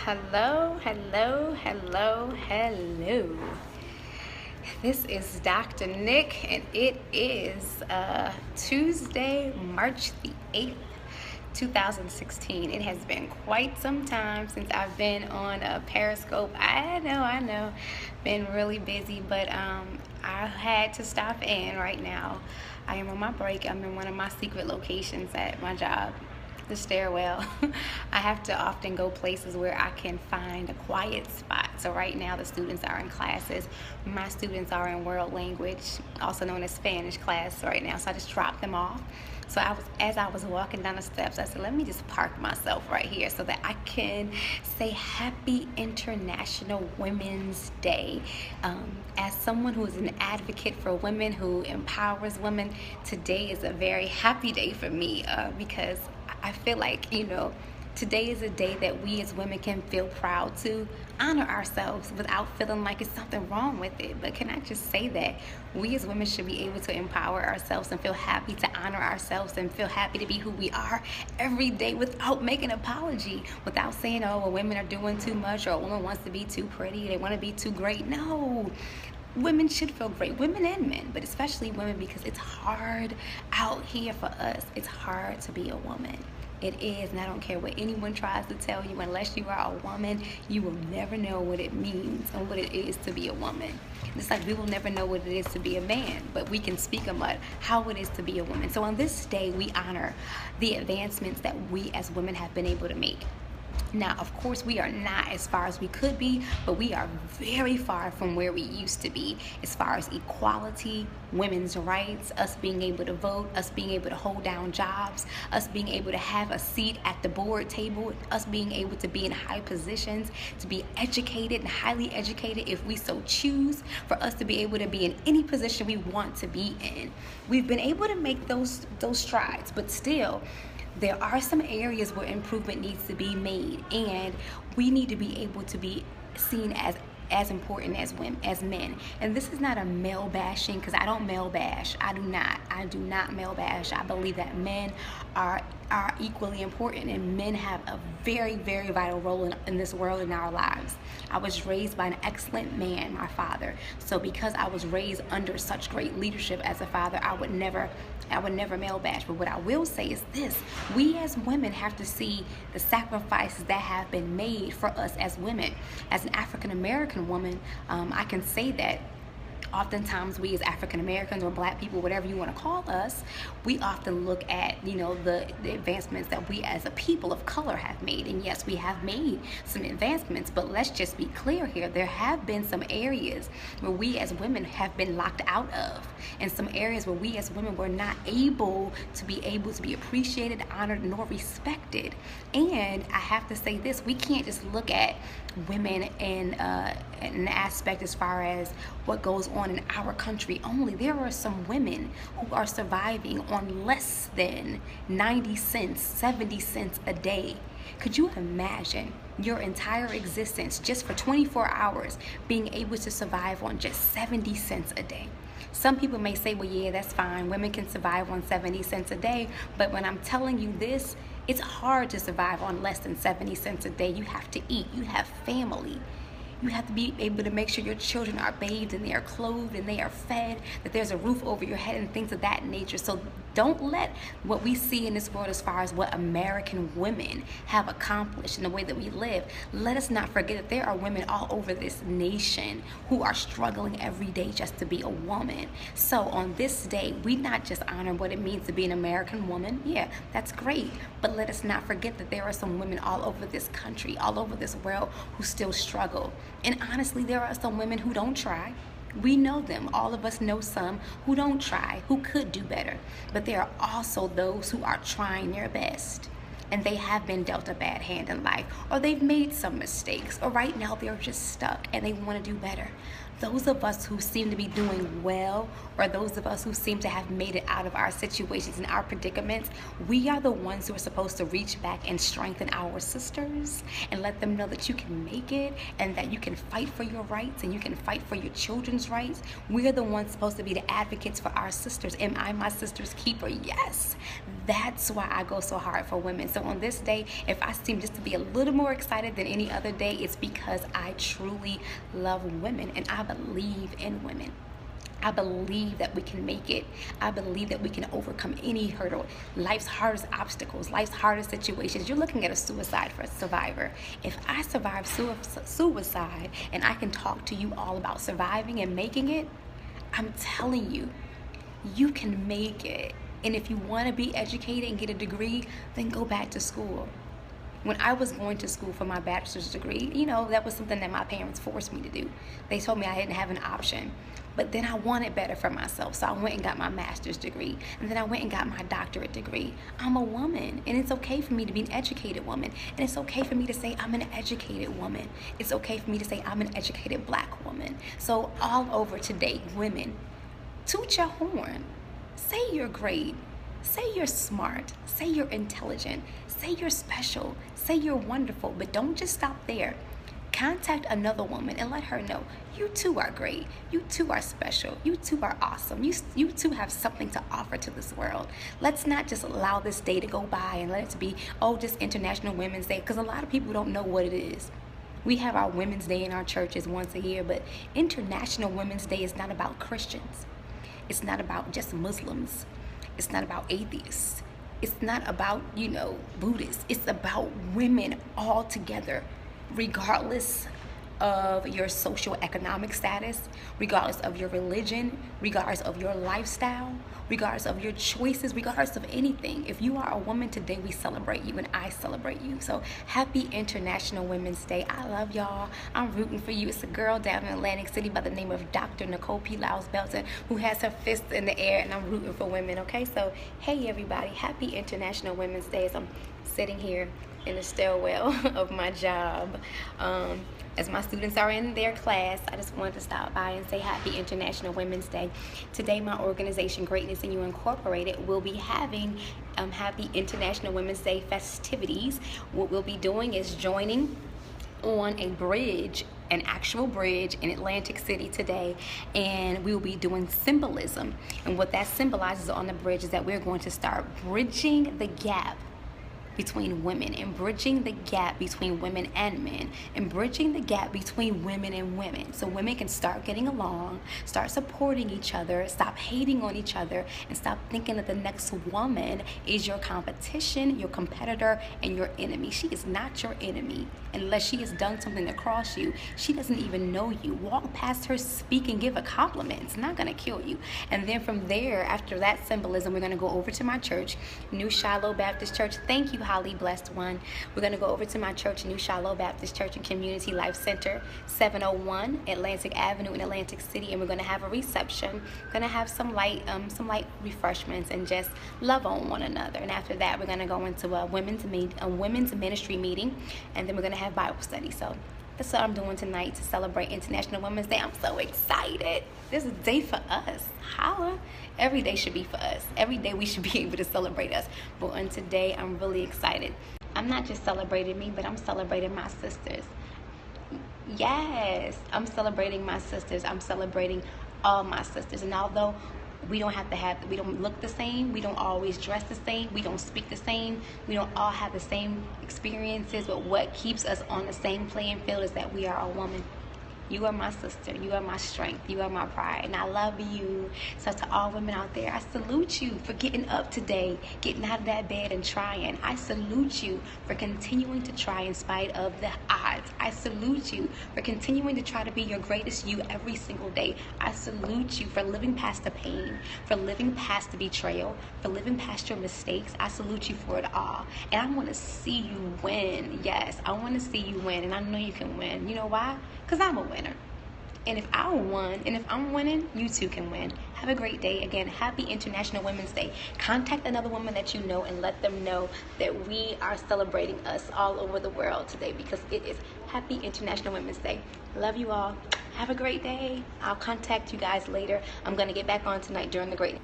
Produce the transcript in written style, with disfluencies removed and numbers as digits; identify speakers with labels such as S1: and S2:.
S1: Hello, hello, hello, hello. This is Dr. Nick, and it is Tuesday, March the 8th, 2016. It has been quite some time since I've been on a Periscope. I know. Been really busy, but I had to stop in right now. I am on my break. I'm in one of my secret locations at my job, the stairwell. I have to often go places where I can find a quiet spot. So right now the students are in classes. My students are in world language, also known as Spanish class right now. So I just dropped them off. So as I was walking down the steps, I said, let me just park myself right here so that I can say Happy International Women's Day. As someone who is an advocate for women, who empowers women, today is a very happy day for me because I feel like, today is a day that we as women can feel proud to honor ourselves without feeling like it's something wrong with it. But can I just say that we as women should be able to empower ourselves and feel happy to honor ourselves and feel happy to be who we are every day without making an apology, without saying, oh, well, women are doing too much, or a woman wants to be too pretty, they want to be too great. No. Women should feel great, women and men, but especially women, because it's hard out here for us. It's hard to be a woman. It is, and I don't care what anyone tries to tell you. Unless you are a woman, you will never know what it means and what it is to be a woman. It's like we will never know what it is to be a man, but we can speak about how it is to be a woman. So on this day, we honor the advancements that we as women have been able to make. Now, of course, we are not as far as we could be, but we are very far from where we used to be as far as equality, women's rights, us being able to vote, us being able to hold down jobs, us being able to have a seat at the board table, us being able to be in high positions, to be educated and highly educated if we so choose, for us to be able to be in any position we want to be in. We've been able to make those strides, but still, there are some areas where improvement needs to be made, and we need to be able to be seen as important as women, as men. And this is not a male bashing, because I don't male bash. I do not male bash. I believe that men are equally important, and men have a very, very vital role in this world, in our lives. I was raised by an excellent man, my father. So because I was raised under such great leadership as a father, I would never male bash. But what I will say is this: we as women have to see the sacrifices that have been made for us as women. As an African American woman, I can say that oftentimes we as African Americans or black people, whatever you want to call us, we often look at, the advancements that we as a people of color have made. And yes, we have made some advancements, but let's just be clear here. There have been some areas where we as women have been locked out of, and some areas where we as women were not able to be appreciated, honored, nor respected. And I have to say this: we can't just look at women in an aspect as far as what goes on in our country only. There are some women who are surviving on less than 90 cents, 70 cents a day. Could you imagine your entire existence just for 24 hours being able to survive on just 70 cents a day? Some people may say, well, yeah, that's fine. Women can survive on 70 cents a day. But when I'm telling you this, it's hard to survive on less than 70 cents a day. You have to eat. You have family. You have to be able to make sure your children are bathed and they are clothed and they are fed, that there's a roof over your head and things of that nature. So don't let what we see in this world as far as what American women have accomplished in the way that we live, let us not forget that there are women all over this nation who are struggling every day just to be a woman. So on this day, we not just honor what it means to be an American woman. Yeah, that's great. But let us not forget that there are some women all over this country, all over this world, who still struggle. And honestly, there are some women who don't try. We know them. All of us know some who don't try, who could do better. But there are also those who are trying their best, and they have been dealt a bad hand in life, or they've made some mistakes, or right now they're just stuck and they want to do better. those of us who seem to be doing well, or those of us who seem to have made it out of our situations and our predicaments, we are the ones who are supposed to reach back and strengthen our sisters and let them know that you can make it and that you can fight for your rights and you can fight for your children's rights. We are the ones supposed to be the advocates for our sisters. Am I my sister's keeper? Yes. That's why I go so hard for women. So on this day, if I seem just to be a little more excited than any other day, it's because I truly love women and I believe in women. I believe that we can make it. I believe that we can overcome any hurdle, life's hardest obstacles, life's hardest situations. You're looking at a suicide for a survivor. If I survive suicide and I can talk to you all about surviving and making it, I'm telling you, you can make it. And if you want to be educated and get a degree, then go back to school. When I was going to school for my bachelor's degree, that was something that my parents forced me to do. They told me I didn't have an option. But then I wanted better for myself, so I went and got my master's degree, and then I went and got my doctorate degree. I'm a woman, and it's okay for me to be an educated woman, and it's okay for me to say I'm an educated woman. It's okay for me to say I'm an educated black woman. So all over today, women, toot your horn. Say you're great. Say you're smart. Say you're intelligent. Say you're special. Say you're wonderful, but don't just stop there. Contact another woman and let her know you too are great. You too are special. You too are awesome. You too have something to offer to this world. Let's not just allow this day to go by and let it be, just International Women's Day, because a lot of people don't know what it is. We have our Women's Day in our churches once a year, but International Women's Day is not about Christians. It's not about just Muslims. It's not about atheists. It's not about, Buddhists. It's about women all together, regardless of your socioeconomic status, regardless of your religion, regardless of your lifestyle, regardless of your choices, regardless of anything. If you are a woman today, we celebrate you and I celebrate you. So happy International Women's Day. I love y'all. I'm rooting for you. It's a girl down in Atlantic City by the name of Nycole P. Lyles-Belton who has her fists in the air, and I'm rooting for women, okay? So hey everybody, happy International Women's Day. So I'm sitting here in the stairwell of my job. As my students are in their class, I just wanted to stop by and say happy International Women's Day. Today, my organization, Greatness in You Incorporated, will be having happy International Women's Day festivities. What we'll be doing is joining on a bridge, an actual bridge in Atlantic City today, and we will be doing symbolism. And what that symbolizes on the bridge is that we're going to start bridging the gap between women, and bridging the gap between women and men, and bridging the gap between women and women, so women can start getting along, start supporting each other, stop hating on each other, and stop thinking that the next woman is your competition, your competitor, and your enemy. She is not your enemy unless she has done something to cross you. She doesn't even know you. Walk past her, speak, and give a compliment. It's not gonna kill you. And then from there, after that symbolism, we're gonna go over to my church, New Shiloh Baptist Church. Thank you, Holly, blessed one. We're going to go over to my church, New Shiloh Baptist Church and Community Life Center, 701 Atlantic Avenue in Atlantic City, and we're going to have a reception. We're going to have some light refreshments and just love on one another. And after that, we're going to go into a women's ministry meeting, and then we're going to have Bible study. So that's what I'm doing tonight to celebrate International Women's Day. I'm so excited. This is a day for us. Holla. Every day should be for us. Every day we should be able to celebrate us. But on today, I'm really excited. I'm not just celebrating me, but I'm celebrating my sisters. Yes, I'm celebrating my sisters. I'm celebrating all my sisters. And although we don't look the same, we don't always dress the same, we don't speak the same, we don't all have the same experiences, but what keeps us on the same playing field is that we are a woman. You are my sister. You are my strength. You are my pride. And I love you. So to all women out there, I salute you for getting up today, getting out of that bed and trying. I salute you for continuing to try in spite of the odds. I salute you for continuing to try to be your greatest you every single day. I salute you for living past the pain, for living past the betrayal, for living past your mistakes. I salute you for it all. And I want to see you win. Yes, I want to see you win. And I know you can win. You know why? Because I'm a winner. And if I won, and if I'm winning, you too can win. Have a great day. Again, happy International Women's Day. Contact another woman that you know and let them know that we are celebrating us all over the world today, because it is happy International Women's Day. Love you all. Have a great day. I'll contact you guys later. I'm going to get back on tonight during the great